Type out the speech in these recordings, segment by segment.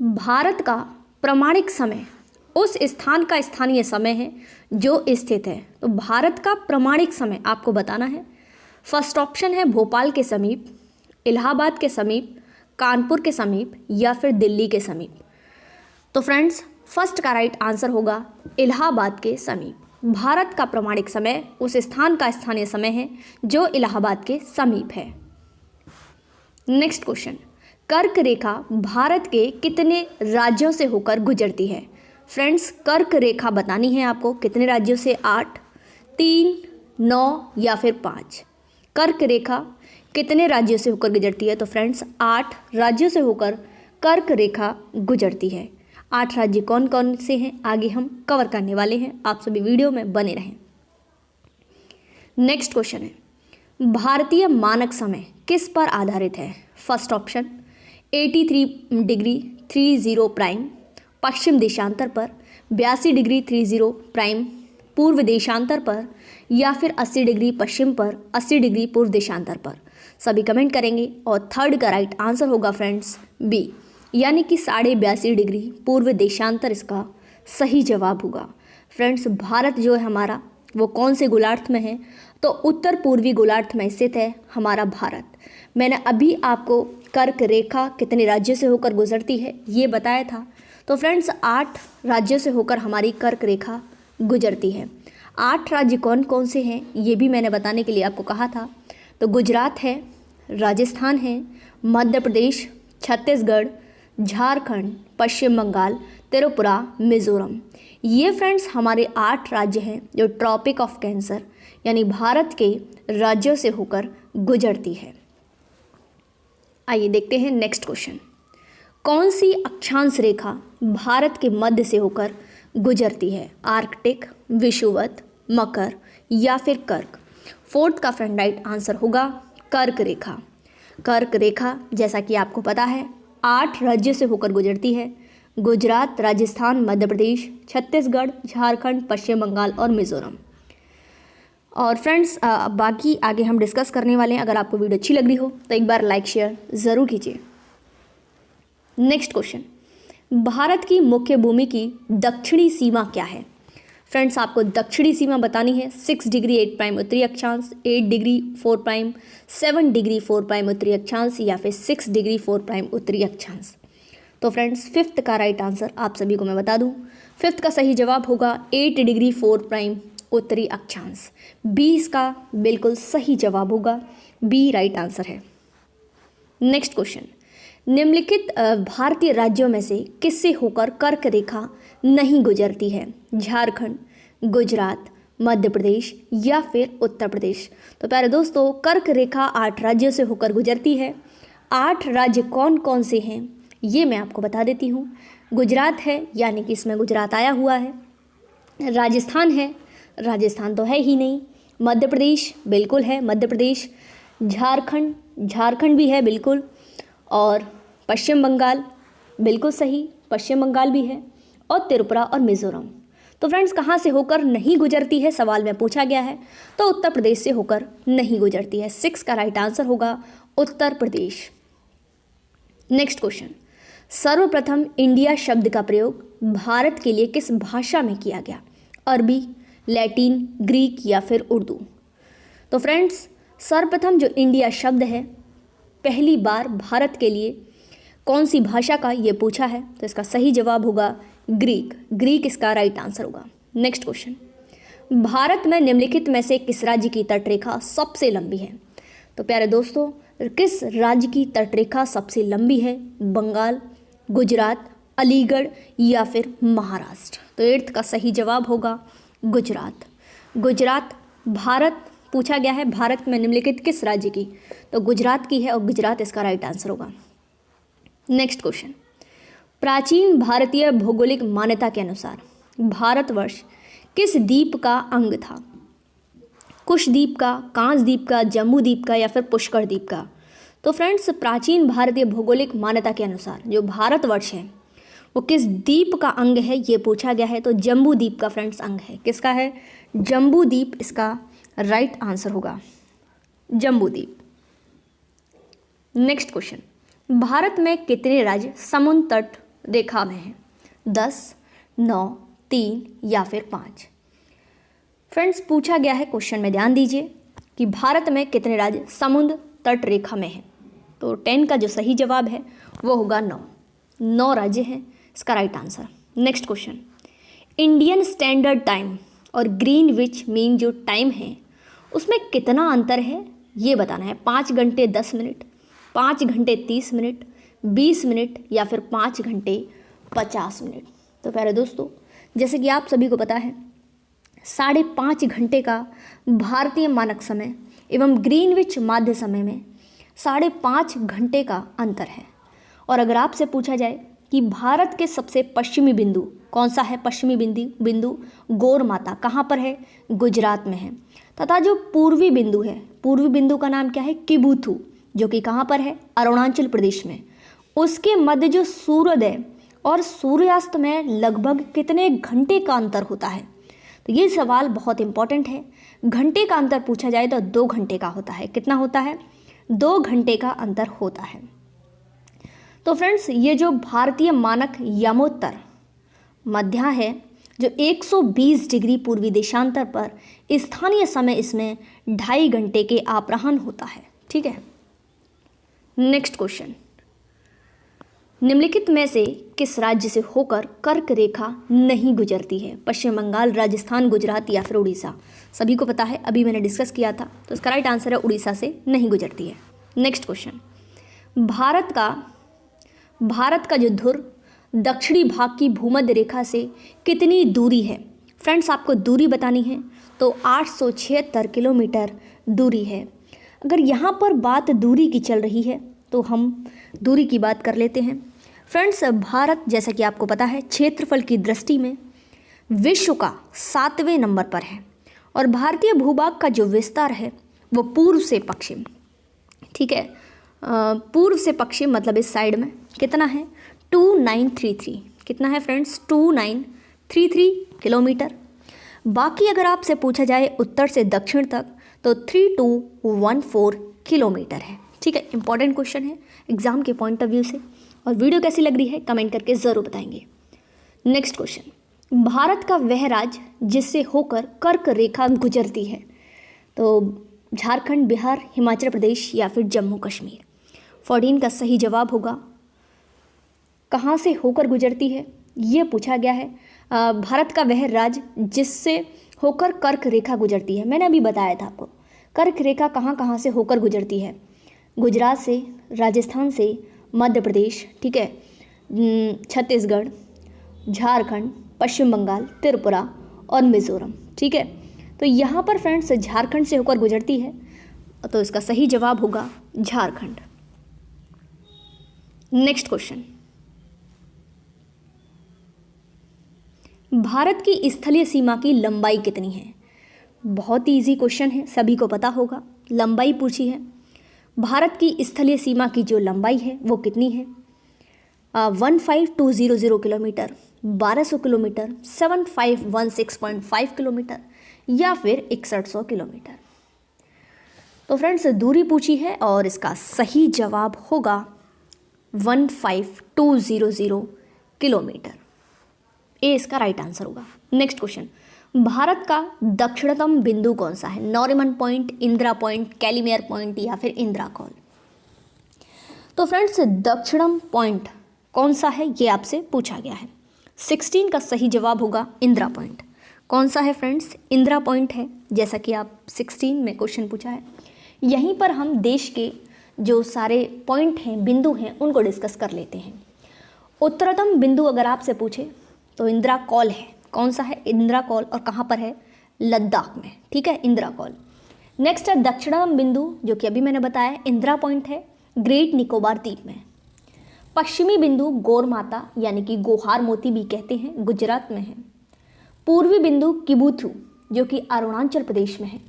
भारत का प्रमाणिक समय उस स्थान का स्थानीय समय है जो स्थित है। तो भारत का प्रमाणिक समय आपको बताना है। फर्स्ट ऑप्शन है भोपाल के समीप, इलाहाबाद के समीप, कानपुर के समीप या फिर दिल्ली के समीप। तो फ्रेंड्स, फर्स्ट का राइट आंसर होगा इलाहाबाद के समीप। भारत का प्रमाणिक समय उस स्थान का स्थानीय समय है जो इलाहाबाद के समीप है। नेक्स्ट क्वेश्चन, कर्क रेखा भारत के कितने राज्यों से होकर गुजरती है? फ्रेंड्स, कर्क रेखा बतानी है आपको कितने राज्यों से, 8, 3, 9 या फिर 5। कर्क रेखा कितने राज्यों से होकर गुजरती है? तो फ्रेंड्स, 8 राज्यों से होकर कर्क रेखा गुजरती है। 8 राज्य कौन कौन से हैं आगे हम कवर करने वाले हैं, आप सभी वीडियो में बने रहें। नेक्स्ट क्वेश्चन है, भारतीय मानक समय किस पर आधारित है? फर्स्ट ऑप्शन 83 डिग्री 30 प्राइम पश्चिम देशांतर पर, 82 डिग्री 30 प्राइम पूर्व देशांतर पर या फिर 80 डिग्री पश्चिम पर, 80 डिग्री पूर्व देशांतर पर। सभी कमेंट करेंगे और थर्ड का राइट आंसर होगा फ्रेंड्स बी, यानी कि 82.5 डिग्री पूर्व देशांतर इसका सही जवाब होगा। फ्रेंड्स, भारत जो है हमारा वो कौन से गोलार्ध में है? तो उत्तर पूर्वी गोलार्ध में स्थित है हमारा भारत। मैंने अभी आपको कर्क रेखा कितने राज्यों से होकर गुजरती है ये बताया था। तो फ्रेंड्स, 8 राज्यों से होकर हमारी कर्क रेखा गुजरती है। 8 राज्य कौन कौन से हैं ये भी मैंने बताने के लिए आपको कहा था। तो गुजरात है, राजस्थान है, मध्य प्रदेश, छत्तीसगढ़, झारखंड, पश्चिम बंगाल, त्रिपुरा, मिजोरम। ये फ्रेंड्स हमारे 8 राज्य हैं जो ट्रॉपिक ऑफ कैंसर यानी भारत के राज्यों से होकर गुजरती है। आइए देखते हैं नेक्स्ट क्वेश्चन, कौन सी अक्षांश रेखा भारत के मध्य से होकर गुजरती है? आर्कटिक, विषुवत, मकर या फिर कर्क। फोर्थ का फ्रेंड राइट आंसर होगा कर्क रेखा। कर्क रेखा जैसा कि आपको पता है 8 राज्यों से होकर गुजरती है। गुजरात, राजस्थान, मध्य प्रदेश, छत्तीसगढ़, झारखंड, पश्चिम बंगाल और मिजोरम। और फ्रेंड्स, बाकी आगे हम डिस्कस करने वाले हैं। अगर आपको वीडियो अच्छी लग रही हो तो एक बार लाइक शेयर ज़रूर कीजिए। नेक्स्ट क्वेश्चन, भारत की मुख्य भूमि की दक्षिणी सीमा क्या है? फ्रेंड्स, आपको दक्षिणी सीमा बतानी है। 6 डिग्री 8 प्राइम उत्तरी अक्षांश, 8 डिग्री 4 प्राइम, 7 डिग्री 4 प्राइम उत्तरी अक्षांश या फिर 6 डिग्री 4 प्राइम उत्तरी अक्षांश। तो फ्रेंड्स, 5th का राइट आंसर आप सभी को मैं बता दूं, 5th का सही जवाब होगा 8 डिग्री 4 प्राइम उत्तरी अक्षांश। बी इसका बिल्कुल सही जवाब होगा, बी राइट आंसर है। नेक्स्ट क्वेश्चन, निम्नलिखित भारतीय राज्यों में से किससे होकर कर्क रेखा नहीं गुजरती है? झारखंड, गुजरात, मध्य प्रदेश या फिर उत्तर प्रदेश। तो प्यारे दोस्तों, कर्क रेखा 8 राज्यों से होकर गुजरती है। 8 राज्य कौन कौन से हैं ये मैं आपको बता देती हूँ। गुजरात है, यानी कि इसमें गुजरात आया हुआ है। राजस्थान है, राजस्थान तो है ही नहीं। मध्य प्रदेश बिल्कुल है, मध्य प्रदेश। झारखंड, झारखंड भी है बिल्कुल। और पश्चिम बंगाल बिल्कुल सही, पश्चिम बंगाल भी है। और त्रिपुरा और मिजोरम। तो फ्रेंड्स, कहाँ से होकर नहीं गुजरती है सवाल में पूछा गया है, तो उत्तर प्रदेश से होकर नहीं गुजरती है। 6 का राइट आंसर होगा उत्तर प्रदेश। नेक्स्ट क्वेश्चन, सर्वप्रथम इंडिया शब्द का प्रयोग भारत के लिए किस भाषा में किया गया? अरबी, लैटिन, ग्रीक या फिर उर्दू। तो फ्रेंड्स, सर्वप्रथम जो इंडिया शब्द है पहली बार भारत के लिए कौन सी भाषा का ये पूछा है, तो इसका सही जवाब होगा ग्रीक। ग्रीक इसका राइट आंसर होगा। नेक्स्ट क्वेश्चन, भारत में निम्नलिखित में से किस राज्य की तटरेखा सबसे लंबी है? तो प्यारे दोस्तों, किस राज्य की तटरेखा सबसे लंबी है? बंगाल, गुजरात, अलीगढ़ या फिर महाराष्ट्र। तो 8th का सही जवाब होगा गुजरात। गुजरात भारत पूछा गया है, भारत में निम्नलिखित किस राज्य की? तो गुजरात की है और गुजरात इसका राइट आंसर होगा। नेक्स्ट क्वेश्चन, प्राचीन भारतीय भौगोलिक मान्यता के अनुसार भारतवर्ष किस द्वीप का अंग था? कुश द्वीप का, कांस द्वीप का, जम्बू द्वीप का या फिर पुष्कर द्वीप का। तो फ्रेंड्स, प्राचीन भारतीय भौगोलिक मान्यता के अनुसार जो भारतवर्ष है वो किस द्वीप का अंग है ये पूछा गया है। तो जम्बू द्वीप का फ्रेंड्स अंग है। किसका है? जम्बू द्वीप इसका राइट आंसर होगा, जम्बू द्वीप। नेक्स्ट क्वेश्चन, भारत में कितने राज्य समुद्र तट रेखा में है? 10, 9, 3 या फिर 5? फ्रेंड्स, पूछा गया है क्वेश्चन में, ध्यान दीजिए कि भारत में कितने राज्य समुद्र तट रेखा में हैं। तो 10 का जो सही जवाब है वो होगा 9 राज्य हैं इसका right answer. Next question, Indian standard time और ग्रीनविच मीन जो टाइम है उसमें कितना अंतर है ये बताना है। 5 घंटे 10 मिनट, 5 घंटे 30 मिनट, 20 मिनट या फिर 5 घंटे 50 मिनट। तो प्यारे दोस्तों, जैसे कि आप सभी को पता है 5.5 घंटे का भारतीय मानक समय एवं ग्रीनविच माध्य समय में 5.5 घंटे का अंतर है। और अगर आपसे पूछा जाए कि भारत के सबसे पश्चिमी बिंदु कौन सा है, पश्चिमी बिंदु गौर माता कहाँ पर है? गुजरात में है। तथा जो पूर्वी बिंदु है, पूर्वी बिंदु का नाम क्या है? किबुथु, जो कि कहाँ पर है? अरुणाचल प्रदेश में। उसके मध्य जो सूर्योदय और सूर्यास्त में लगभग कितने घंटे का अंतर होता है? तो ये सवाल बहुत इंपॉर्टेंट है। घंटे का अंतर पूछा जाए तो 2 घंटे का होता है। कितना होता है? 2 घंटे का अंतर होता है। तो फ्रेंड्स, ये जो भारतीय मानक यमोत्तर मध्या है जो 120 डिग्री पूर्वी देशांतर पर स्थानीय समय इसमें 2.5 घंटे के अपराह्न होता है। ठीक है। नेक्स्ट क्वेश्चन, निम्नलिखित में से किस राज्य से होकर कर्क रेखा नहीं गुजरती है? पश्चिम बंगाल, राजस्थान, गुजरात या फिर उड़ीसा? सभी को पता है, अभी मैंने डिस्कस किया था, तो इसका राइट आंसर है उड़ीसा से नहीं गुजरती है। नेक्स्ट क्वेश्चन, भारत का जो ध्रुव दक्षिणी भाग की भूमध्य रेखा से कितनी दूरी है? फ्रेंड्स, आपको दूरी बतानी है तो 876 किलोमीटर दूरी है। अगर यहाँ पर बात दूरी की चल रही है तो हम दूरी की बात कर लेते हैं। फ्रेंड्स, भारत जैसा कि आपको पता है क्षेत्रफल की दृष्टि में विश्व का 7वें नंबर पर है और भारतीय भूभाग का जो विस्तार है वो पूर्व से पश्चिम, ठीक है, पूर्व से पश्चिम मतलब इस साइड में कितना है? 2933। कितना है फ्रेंड्स? 2933 किलोमीटर। बाकी अगर आपसे पूछा जाए उत्तर से दक्षिण तक तो 3214 किलोमीटर है। ठीक है, इंपॉर्टेंट क्वेश्चन है एग्जाम के पॉइंट ऑफ व्यू से। और वीडियो कैसी लग रही है कमेंट करके ज़रूर बताएंगे। नेक्स्ट क्वेश्चन, भारत का वह राज्य जिससे होकर कर्क रेखा गुजरती है? तो झारखंड, बिहार, हिमाचल प्रदेश या फिर जम्मू कश्मीर? 14 का सही जवाब होगा कहाँ से होकर गुजरती है ये पूछा गया है। भारत का वह राज्य जिससे होकर कर्क रेखा गुजरती है, मैंने अभी बताया था आपको। कर्क रेखा कहाँ कहाँ से होकर गुजरती है? गुजरात से, राजस्थान से, मध्य प्रदेश, ठीक है, छत्तीसगढ़, झारखंड, पश्चिम बंगाल, त्रिपुरा और मिज़ोरम। ठीक है, तो यहाँ पर फ्रेंड्स झारखंड से होकर गुजरती है, तो इसका सही जवाब होगा झारखंड। नेक्स्ट क्वेश्चन, भारत की स्थलीय सीमा की लंबाई कितनी है? बहुत ही इजी क्वेश्चन है, सभी को पता होगा। लंबाई पूछी है। भारत की स्थलीय सीमा की जो लंबाई है वो कितनी है? 15200 किलोमीटर, 1200 किलोमीटर, 7516.5 किलोमीटर या फिर 6100 किलोमीटर? तो फ्रेंड्स दूरी पूछी है और इसका सही जवाब होगा 15200 किलोमीटर। ए इसका राइट आंसर होगा। नेक्स्ट क्वेश्चन, भारत का दक्षिणतम बिंदु कौन सा है? नॉरिमन पॉइंट, इंदिरा पॉइंट, कैलिमियर पॉइंट या फिर इंदिरा कॉल? तो फ्रेंड्स दक्षिणम पॉइंट कौन सा है ये आपसे पूछा गया है। 16 का सही जवाब होगा इंदिरा पॉइंट। कौन सा है फ्रेंड्स? इंदिरा पॉइंट है, जैसा कि आप 16 में क्वेश्चन पूछा है। यहीं पर हम देश के जो सारे पॉइंट हैं, बिंदु हैं, उनको डिस्कस कर लेते हैं। उत्तरतम बिंदु अगर आपसे पूछे तो इंदिरा कॉल है। कौन सा है? इंदिरा कॉल। और कहाँ पर है? लद्दाख में। ठीक है, इंदिरा कॉल। नेक्स्ट है दक्षिणतम बिंदु, जो कि अभी मैंने बताया इंदिरा पॉइंट है, ग्रेट निकोबार द्वीप में। पश्चिमी बिंदु गौर माता यानी कि गोहार मोती भी कहते हैं, गुजरात में है। पूर्वी बिंदु किबुथु जो कि अरुणाचल प्रदेश में है।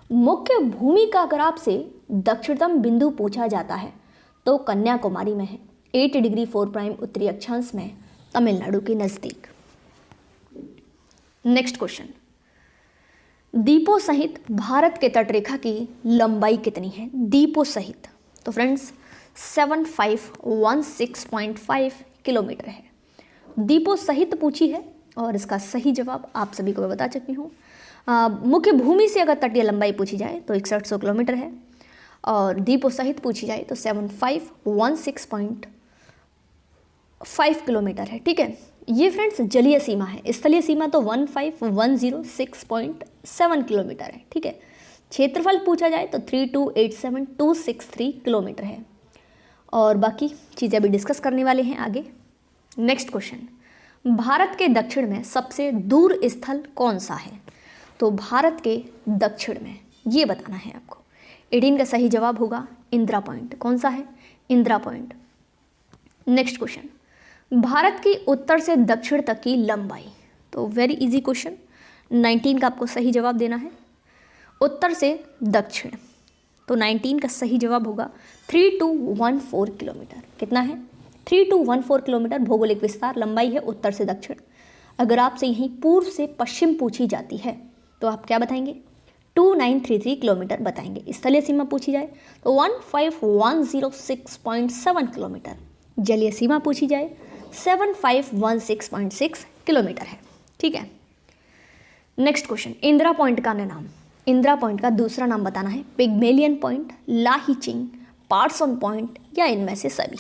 मुख्य भूमि का अगर आपसे दक्षिणतम बिंदु पूछा जाता है तो कन्याकुमारी में है, 8 डिग्री 4' उत्तरी अक्षांश में, तमिलनाडु के नज़दीक। नेक्स्ट क्वेश्चन, द्वीपों सहित भारत के तटरेखा की लंबाई कितनी है? द्वीपों सहित तो फ्रेंड्स 7516.5 किलोमीटर है। द्वीपों सहित पूछी है और इसका सही जवाब आप सभी को मैं बता चुकी हूँ। मुख्य भूमि से अगर तटीय लंबाई पूछी जाए तो 6100 किलोमीटर है और द्वीपों सहित पूछी जाए तो 7516.5 किलोमीटर है। ठीक है, ये फ्रेंड्स जलीय सीमा है। स्थलीय सीमा तो 15106.7 किलोमीटर है। ठीक है, क्षेत्रफल पूछा जाए तो 3287263 किलोमीटर है और बाकी चीज़ें अभी डिस्कस करने वाले हैं आगे। नेक्स्ट क्वेश्चन, भारत के दक्षिण में सबसे दूर स्थल कौन सा है? तो भारत के दक्षिण में ये बताना है आपको। 18 का सही जवाब होगा इंदिरा पॉइंट। कौन सा है? Indira point. Next question, Bharat की उत्तर से दक्षिण तक की लंबाई। तो वेरी इजी क्वेश्चन, 19 का आपको सही जवाब देना है। उत्तर से दक्षिण, तो 19 का सही जवाब होगा 3214 किलोमीटर। कितना है? 3214 किलोमीटर भौगोलिक विस्तार लंबाई है उत्तर से दक्षिण। अगर आपसे यहीं पूर्व से पश्चिम पूछी जाती है तो आप क्या बताएंगे? 2933 किलोमीटर बताएंगे। स्थलीय सीमा पूछी जाए तो 15106.7 किलोमीटर। जलीय सीमा पूछी जाए 7516.6 किलोमीटर है। ठीक है, नेक्स्ट क्वेश्चन, इंदिरा पॉइंट का अन्य नाम। इंदिरा पॉइंट का दूसरा नाम बताना है। पिग्मेलियन पॉइंट, लाहीचिंग, पार्सन पॉइंट या इनमें से सभी।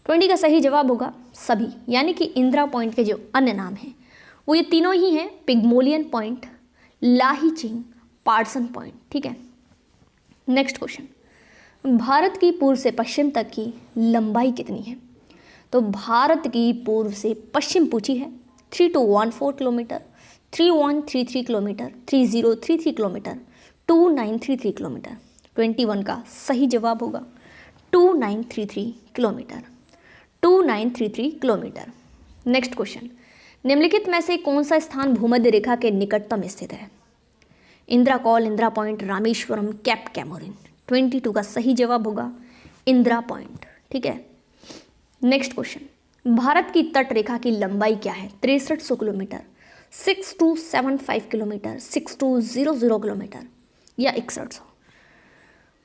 20 का सही जवाब होगा सभी, यानी कि इंदिरा पॉइंट के जो अन्य नाम हैं वो ये तीनों ही हैं, पिग्मेलियन पॉइंट, लाहीचिंग, पार्सन पॉइंट। ठीक है, नेक्स्ट क्वेश्चन, भारत की पूर्व से पश्चिम तक की लंबाई कितनी है? तो भारत की पूर्व से पश्चिम पूछी है 3214 किलोमीटर, 3133 किलोमीटर, 3033 किलोमीटर, 2933 किलोमीटर। 21 का सही जवाब होगा 2933 किलोमीटर। 2933 किलोमीटर। नेक्स्ट क्वेश्चन, निम्नलिखित में से कौन सा स्थान भूमध्य रेखा के निकटतम स्थित है? Indira call, Indira point, Rameswaram, cap Comorin. 22 का सही जवाब होगा इंदिरा पॉइंट। ठीक है, नेक्स्ट क्वेश्चन, भारत की तट रेखा की लंबाई क्या है? 6300 किलोमीटर, 6275 किलोमीटर, 6200 किलोमीटर या 6100।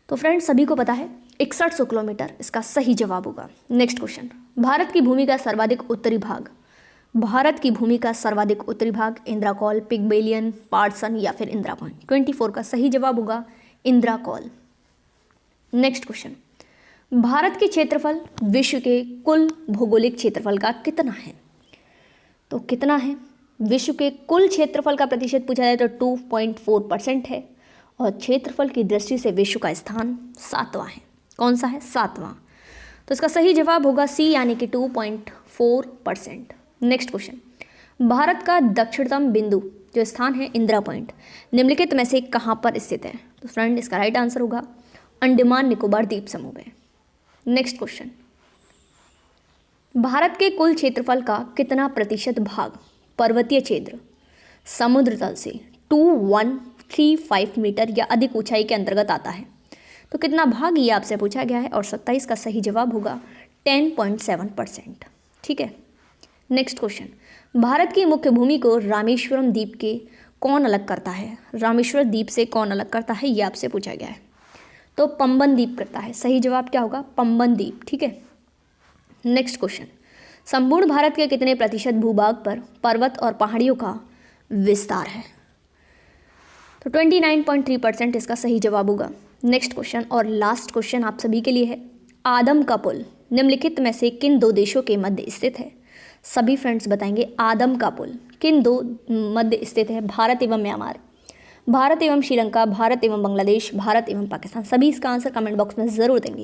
तो फ्रेंड्स सभी को पता है 6100 किलोमीटर इसका सही जवाब होगा। नेक्स्ट क्वेश्चन, भारत की भूमि का सर्वाधिक उत्तरी भाग। भारत की भूमि का सर्वाधिक उत्तरी भाग इंदिरा कॉल, पिग्मेलियन, पार्सन या फिर इंदिरा पॉइंट। 24 का सही जवाब होगा Indira call. Next question, Bharat के क्षेत्रफल विश्व के कुल भौगोलिक क्षेत्रफल का कितना है? तो कितना है? विश्व के कुल क्षेत्रफल का प्रतिशत पूछा जाए तो 2.4% है और क्षेत्रफल की दृष्टि से विश्व का स्थान 7वां है। कौन सा है? 7वां। तो इसका सही जवाब होगा सी, यानी कि 2.4%। नेक्स्ट क्वेश्चन, भारत का दक्षिणतम बिंदु जो स्थान है इंदिरा पॉइंट निम्नलिखित में से कहाँ पर स्थित है? तो फ्रेंड इसका राइट आंसर होगा अंडमान निकोबार द्वीप समूह में। नेक्स्ट क्वेश्चन, भारत के कुल क्षेत्रफल का कितना प्रतिशत भाग पर्वतीय क्षेत्र समुद्र तल से 2135 मीटर या अधिक ऊंचाई के अंतर्गत आता है? तो कितना भाग ये आपसे पूछा गया है और 27 का सही जवाब होगा 10.7%। ठीक है, नेक्स्ट क्वेश्चन, भारत की मुख्य भूमि को रामेश्वरम द्वीप के कौन अलग करता है? रामेश्वर द्वीप से कौन अलग करता है ये आपसे पूछा गया है। तो पंबन द्वीप करता है। सही जवाब क्या होगा? पंबन द्वीप। ठीक है, नेक्स्ट क्वेश्चन, संपूर्ण भारत के कितने प्रतिशत भूभाग पर पर्वत और पहाड़ियों का विस्तार है? तो 29.3% इसका सही जवाब होगा। नेक्स्ट क्वेश्चन और लास्ट क्वेश्चन आप सभी के लिए है, आदम का पुल निम्नलिखित में से किन दो देशों के मध्य स्थित है? सभी फ्रेंड्स बताएंगे आदम का पुल किन दो मध्य स्थित है? भारत एवं म्यांमार, भारत एवं श्रीलंका, भारत एवं बांग्लादेश, भारत एवं पाकिस्तान। सभी इसका आंसर कमेंट बॉक्स में ज़रूर देंगे।